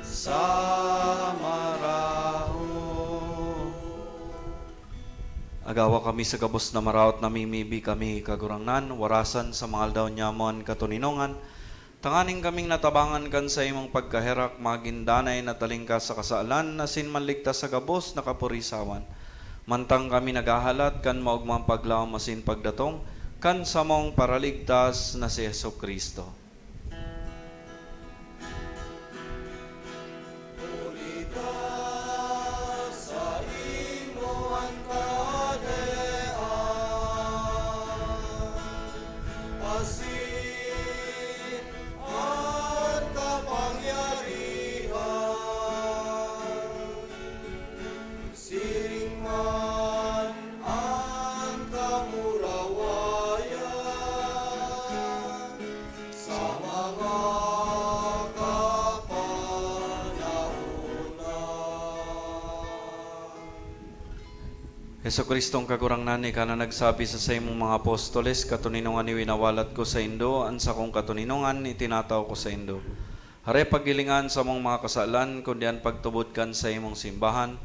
sa maraho. Agawa kami sa gabos na maraot, namimibi kami kagurangnan, warasan sa mga aldaw nyamon katuninongan, tanganing kaming natabangan kan sa imong pagkaherak, magindanay na talingka sa kasaalan, nasin manligtas sa gabos na kapurisawan. Mantang kami nagahalat, kan maugmang paglaom masin pagdatong, kan sa mong paraligtas na si Yesu Kristo. sa imoan kadean. Asin ang kapangyarihan, siring man ang kamurawayan, sa mga kapanahunan. Yesu Kristong kagurangnan, ika na nagsabi sa imong mga apostoles, katuninongan ni winawalat ko sa indo, an sa kong katuninongan itinataw ko sa indo. Hare paggilingan sa mong mga kasalan, kundi an pagtubod kan sa imong simbahan,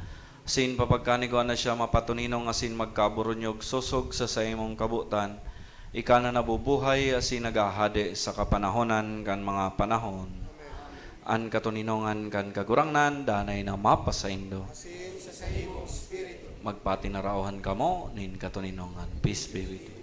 asin papagkaniguan na siya mapatuninong asin magkaburunyog susog sa imong kabutan, ika na nabubuhay asin nagahade sa kapanahonan kan mga panahon. An katuninongan kan kagurangnan, danay na mapa sa indo. Asin sa imong spirito. Magpatinarauhan kamo nin katuninongan. Peace be with you.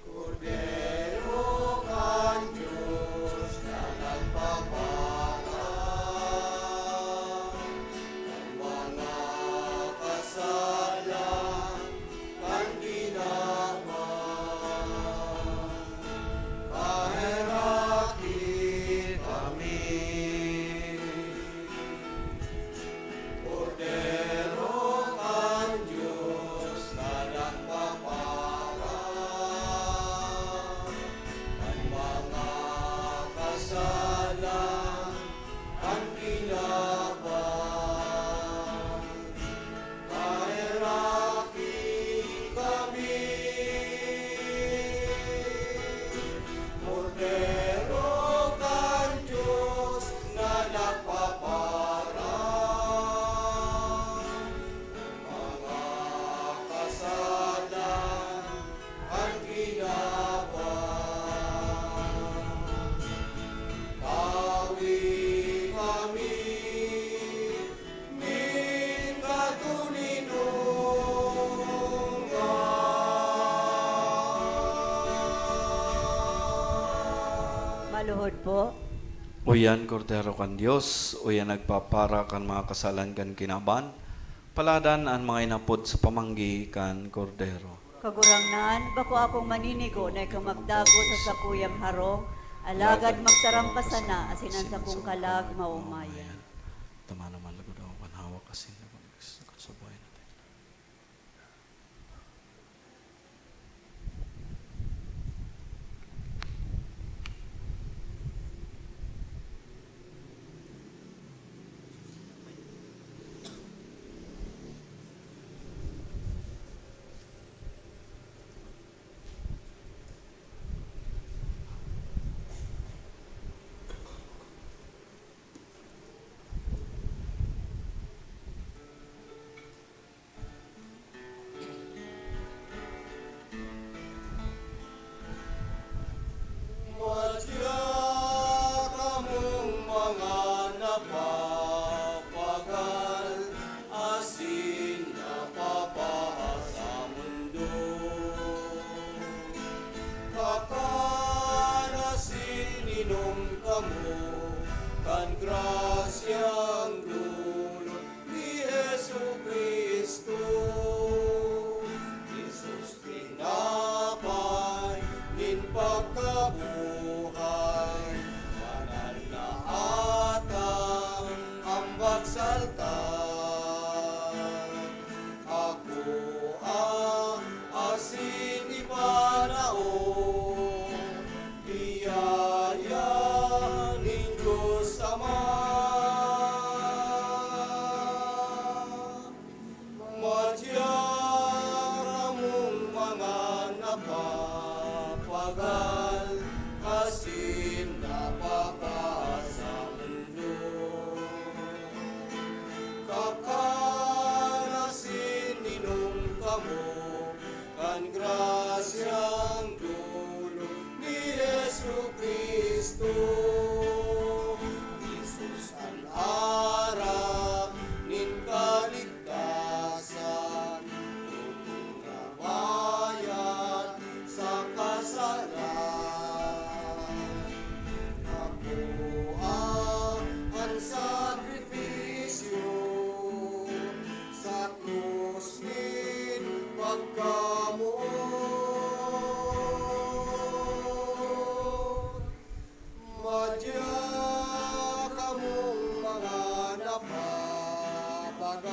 Cordero kan Diyos na nagpapara ng mga kasalan kan ginawan. Kaheraki kami. Cordero kan Diyos na nagpapara ang mga kasalan ang ginawan. Kaheraki kami. Cordero kan Diyos na nagpapara mga kasalan ang ginawan. Pawi kami min katuninongan. Maluhod po. Uyan, Kordero kan Dios, uyan nagpapara kan mga kasalan kan kinaban, paladan ang mga inapod sa pamanggi kan Kordero. Kagurangnan, bako akong maninigo na ikaw magdago sa sakuyang harong, alagad magtarampasan na asinan sa kong kalag maumayan. Tama naman lago daw panhawak kasi sa buhay natin. kabuhay, banal na atang ambag saltan. Ako ang asin ipanao, biyaya ng Diyos Ama. Madya kamong mga napapagal, asin napapasa mundo. Kakalasin inom kamo, kan grasyang dulo ni Yesu Kristo. Jesus ang harap nin kaligtasan, tutong na bayad sa kasalan. Ako ang sakripisyo sa krus nin pagkamuot. Madya kamong mga napapagal,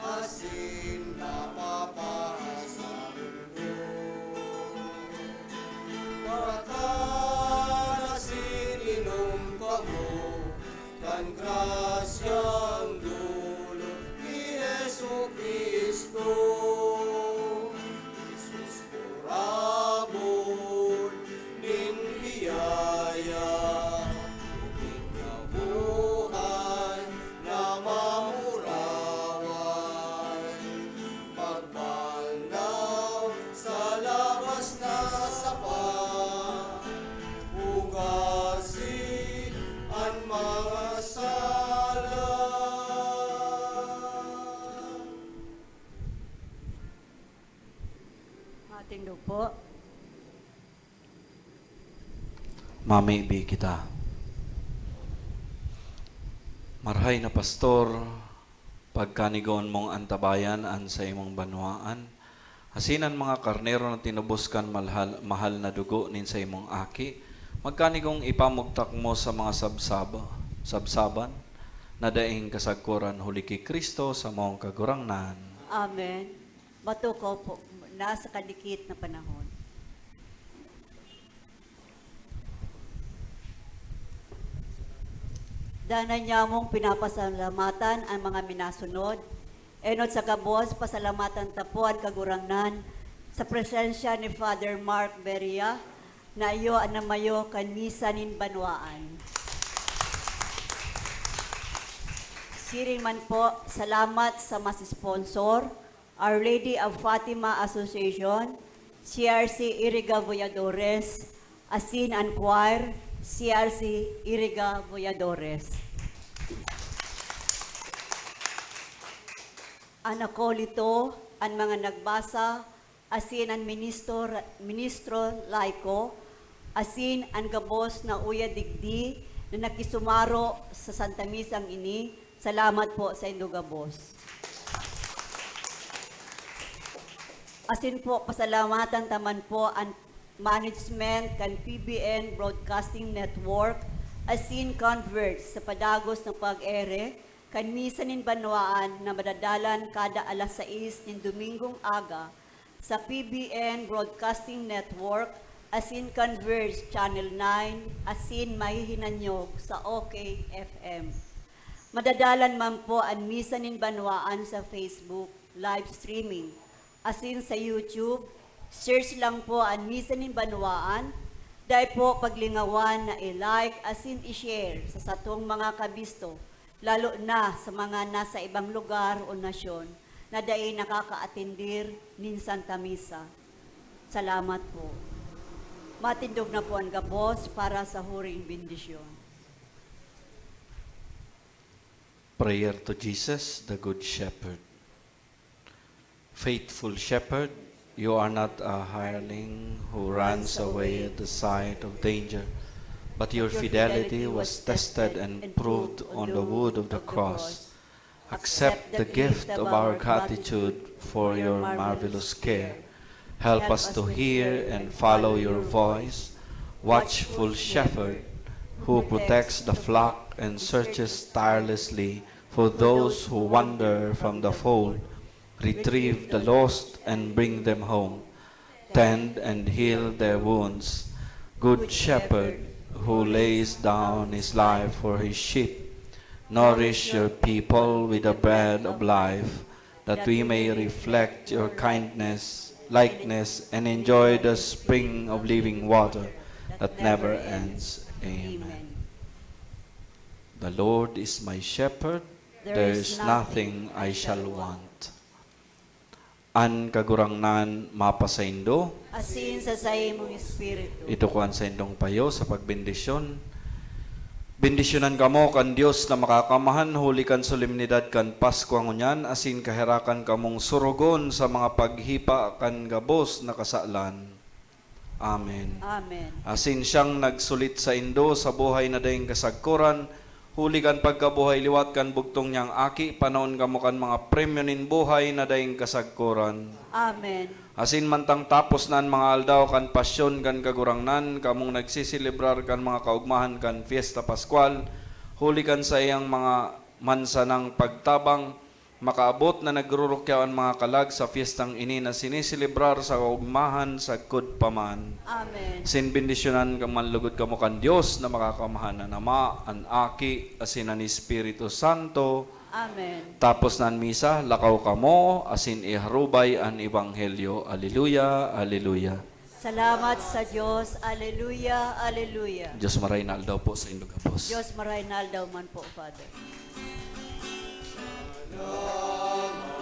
asin napapasa mundo. Kakalasin inom kamo, kan grasyang dulo ni Yesu Kristo. Jesus porabot nin biyaya, tubig na buhay na mamuraway, magbandaw sa labas na sapa, hugasin ang mga sala. Matindog po. Mamibi kita. Marhay na pastor, pagkanigon mong antabayan an sa imong banwaan, hasinan mga karnero na tinubos kan mahal na dugo nin sa imong aki, magkanigong ipamugtak mo sa mga sabsaban, na daing kasagkuran huli kay Kristo sa mong kagurangnan. Amen. Matukaw po na sa kadikit na panahon. Danan niya mong pinapasalamatan ang mga minasunod. Enot sa kabos, pasalamatan tapuan kagurangnan sa presensya ni Father Mark Beria na iyo anamayo kanisa nin banwaan. Siring man po, salamat sa mas sponsor, Our Lady of Fatima Association, CRC Iriga Voyadores, Asin and Choir, CRC Iriga Voyadores. Ang akolito, ang mga nagbasa, asin ang ministro laiko, asin ang gabos na uya digdi na nakisumaro sa Santa Misang ini. Salamat po sa inyong gabos. Asin po, pasalamatan taman po ang management kan PBN Broadcasting Network, asin converts sa padagos ng pag-ere, kan misa nin banwaan na madadalan kada alas 6 nin Domingong aga sa PBN Broadcasting Network, asin Converge Channel 9, asin mahihinanyog sa OK FM. Madadalan man po ang misa nin banwaan sa Facebook live streaming, asin sa YouTube. Search lang po ang misa nin banwaan, dahil po paglingawan na i-like asin i-share sa satong mga kabisto, lalo na sa mga nasa ibang lugar o nasyon na dahil nakaka-atendir nin Santa Misa. Salamat po. Matindog na po ang gabos para sa huring bendisyon. Prayer to Jesus, the Good Shepherd. Faithful Shepherd, you are not a hireling who runs away at the sight of danger, but your fidelity was tested and proved on the wood of the cross. Accept the gift of our gratitude for your marvelous care. Help us to hear and follow your voice, watchful shepherd, who protects the flock and searches tirelessly for those who wander from the fold. Retrieve the lost and bring them home. Tend and heal their wounds. Good shepherd, who lays down his life for his sheep, nourish your people with the bread of life, that we may reflect your kindness, likeness, and enjoy the spring of living water that never ends. Amen. The Lord is my shepherd, there is nothing I shall want. An kagurangnan mapasaindo, Asin sa imong espiritu. ito kuan sa indong payo sa pagbendisyon. Bendisyonan kamo kan Dios na makakamahan, huli kan solemnidad kan Pasko ngunyan, asin kaherakan kamong surugon sa mga paghipa kan gabos na kasalan. Amen. Amen. Asin siyang nagsulit sa indo sa buhay na dayeng kasagkuran, huli kan pagkabuhay liwat kan bugtong niyang aki, panahon kamo kan mga premyo nin buhay na dayeng kasagkuran. Amen. Asin mantang tapos nan mga aldaw kan pasyon kan kagurangnan, kamong nagsisilibrar kan mga kaugmahan kan Fiesta Pascual, huli kan sa iyang mga mansanang pagtabang, makaabot na nagrurukyaw ang mga kalag sa fiestang ini na sinisilibrar sa kaugmahan sa paman. Amen. Sin bendisyonan ka manlugod kamo kan Dios na makakamahan na Ama, an Aki, asin an Espiritu Santo. Amen. Tapos nan misa, lakaw kamo, asin iharubay ang Ebanghelyo. Alleluia, alleluia. Salamat sa Diyos. Alleluia, alleluia. Diyos maray na aldaw po sa indong kapos. Diyos maray na daw man po, Father. Salamat